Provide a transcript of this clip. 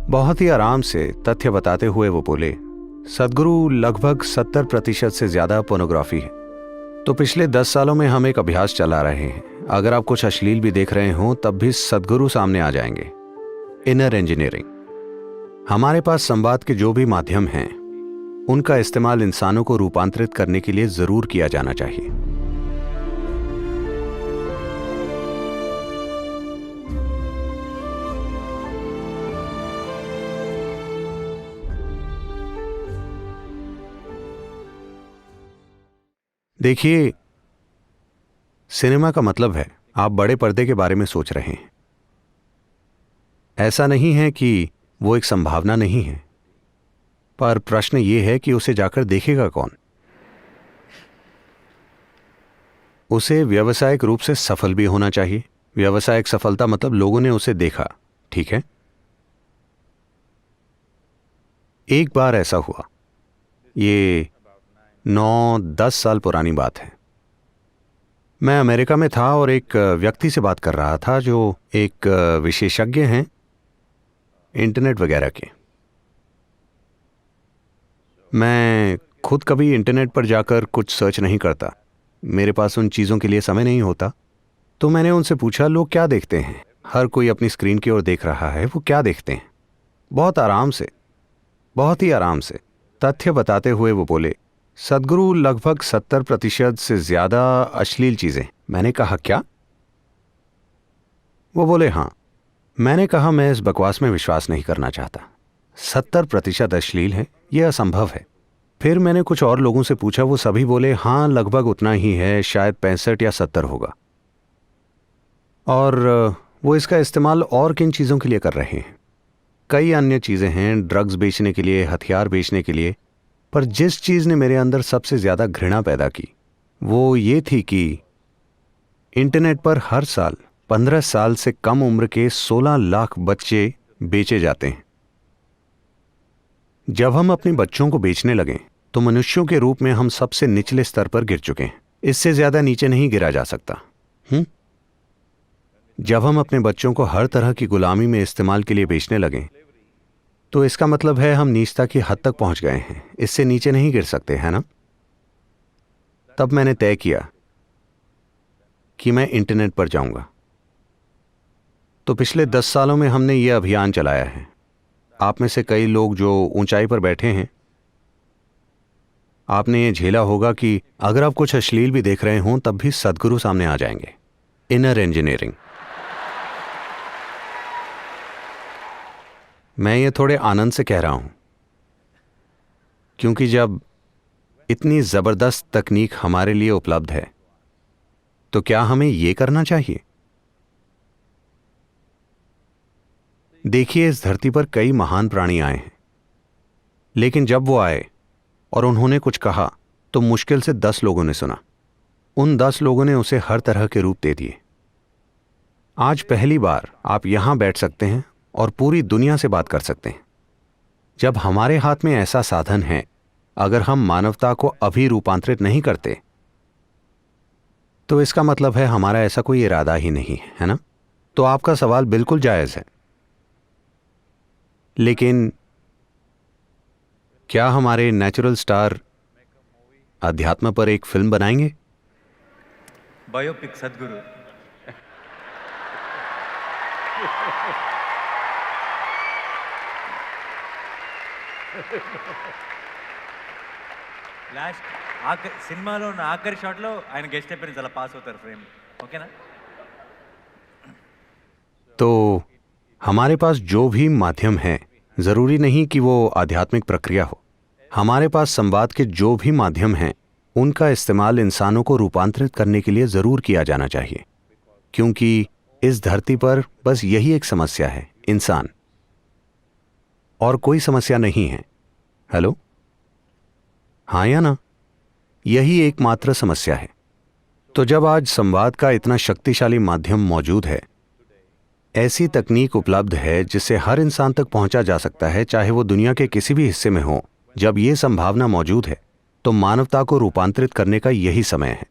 बहुत ही आराम से तथ्य बताते हुए वो बोले, सदगुरु लगभग 70% से ज्यादा पोर्नोग्राफी है। तो पिछले 10 सालों में हम एक अभ्यास चला रहे हैं। अगर आप कुछ अश्लील भी देख रहे हो तब भी सदगुरु सामने आ जाएंगे। Inner engineering. हमारे पास संवाद के जो भी माध्यम हैं उनका इस्तेमाल इंसानों को रूपांतरित करने के लिए जरूर किया जाना चाहिए। देखिए, सिनेमा का मतलब है आप बड़े पर्दे के बारे में सोच रहे हैं। ऐसा नहीं है कि वो एक संभावना नहीं है, पर प्रश्न ये है कि उसे जाकर देखेगा कौन। उसे व्यावसायिक रूप से सफल भी होना चाहिए। व्यावसायिक सफलता मतलब लोगों ने उसे देखा, ठीक है। एक बार ऐसा हुआ, ये 9-10 साल पुरानी बात है। मैं अमेरिका में था और एक व्यक्ति से बात कर रहा था जो एक विशेषज्ञ हैं इंटरनेट वगैरह के। मैं खुद कभी इंटरनेट पर जाकर कुछ सर्च नहीं करता, मेरे पास उन चीज़ों के लिए समय नहीं होता। तो मैंने उनसे पूछा, लोग क्या देखते हैं? हर कोई अपनी स्क्रीन की ओर देख रहा है, वो क्या देखते हैं? बहुत आराम से, बहुत ही आराम से तथ्य बताते हुए वो बोले, सदगुरु लगभग 70% से ज्यादा अश्लील चीजें। मैंने कहा क्या? वो बोले हाँ। मैंने कहा मैं इस बकवास में विश्वास नहीं करना चाहता। 70% अश्लील है, यह असंभव है। फिर मैंने कुछ और लोगों से पूछा, वो सभी बोले हाँ लगभग उतना ही है, शायद 65 या 70 होगा। और वो इसका इस्तेमाल और किन चीज़ों के लिए कर रहे हैं? कई अन्य चीज़ें हैं, ड्रग्स बेचने के लिए, हथियार बेचने के लिए। पर जिस चीज़ ने मेरे अंदर सबसे ज़्यादा घृणा पैदा की वो ये थी कि इंटरनेट पर हर साल 15 साल से कम उम्र के 16 लाख बच्चे बेचे जाते हैं। जब हम अपने बच्चों को बेचने लगे तो मनुष्यों के रूप में हम सबसे निचले स्तर पर गिर चुके हैं। इससे ज़्यादा नीचे नहीं गिरा जा सकता। जब हम अपने बच्चों को हर तरह की गुलामी में इस्तेमाल के लिए बेचने लगे तो इसका मतलब है हम नीचता की हद तक पहुंच गए हैं, इससे नीचे नहीं गिर सकते, है ना? तब मैंने तय किया कि मैं इंटरनेट पर जाऊंगा। तो पिछले 10 सालों में हमने यह अभियान चलाया है। आप में से कई लोग जो ऊंचाई पर बैठे हैं, आपने ये झेला होगा कि अगर आप कुछ अश्लील भी देख रहे हों तब भी सदगुरु सामने आ जाएंगे। Inner engineering. मैं ये थोड़े आनंद से कह रहा हूं क्योंकि जब इतनी जबरदस्त तकनीक हमारे लिए उपलब्ध है तो क्या हमें ये करना चाहिए? देखिए, इस धरती पर कई महान प्राणी आए हैं, लेकिन जब वो आए और उन्होंने कुछ कहा तो मुश्किल से 10 लोगों ने सुना। उन 10 लोगों ने उसे हर तरह के रूप दे दिए। आज पहली बार आप यहां बैठ सकते हैं और पूरी दुनिया से बात कर सकते हैं। जब हमारे हाथ में ऐसा साधन है, अगर हम मानवता को अभी रूपांतरित नहीं करते तो इसका मतलब है हमारा ऐसा कोई इरादा ही नहीं है ना? तो आपका सवाल बिल्कुल जायज है, लेकिन क्या हमारे नेचुरल स्टार अध्यात्म पर एक फिल्म बनाएंगे? बायोपिक सदगुरु। లాస్ట్ సినిమాలో ఉన్న ఆఖరి షాట్లో ఆయన గెస్ట్ అపియరెన్స్ అలా పాస్ అవుతారు ఫ్రేమ్, ఓకేనా? तो हमारे पास जो भी माध्यम है, जरूरी नहीं कि वो आध्यात्मिक प्रक्रिया हो। हमारे पास संवाद के जो भी माध्यम हैं उनका इस्तेमाल इंसानों को रूपांतरित करने के लिए जरूर किया जाना चाहिए, क्योंकि इस धरती पर बस यही एक समस्या है, इंसान, और कोई समस्या नहीं है। हेलो, हाँ या ना? यही एकमात्र समस्या है। तो जब आज संवाद का इतना शक्तिशाली माध्यम मौजूद है, ऐसी तकनीक उपलब्ध है जिससे हर इंसान तक पहुंचा जा सकता है, चाहे वो दुनिया के किसी भी हिस्से में हो, जब ये संभावना मौजूद है तो मानवता को रूपांतरित करने का यही समय है।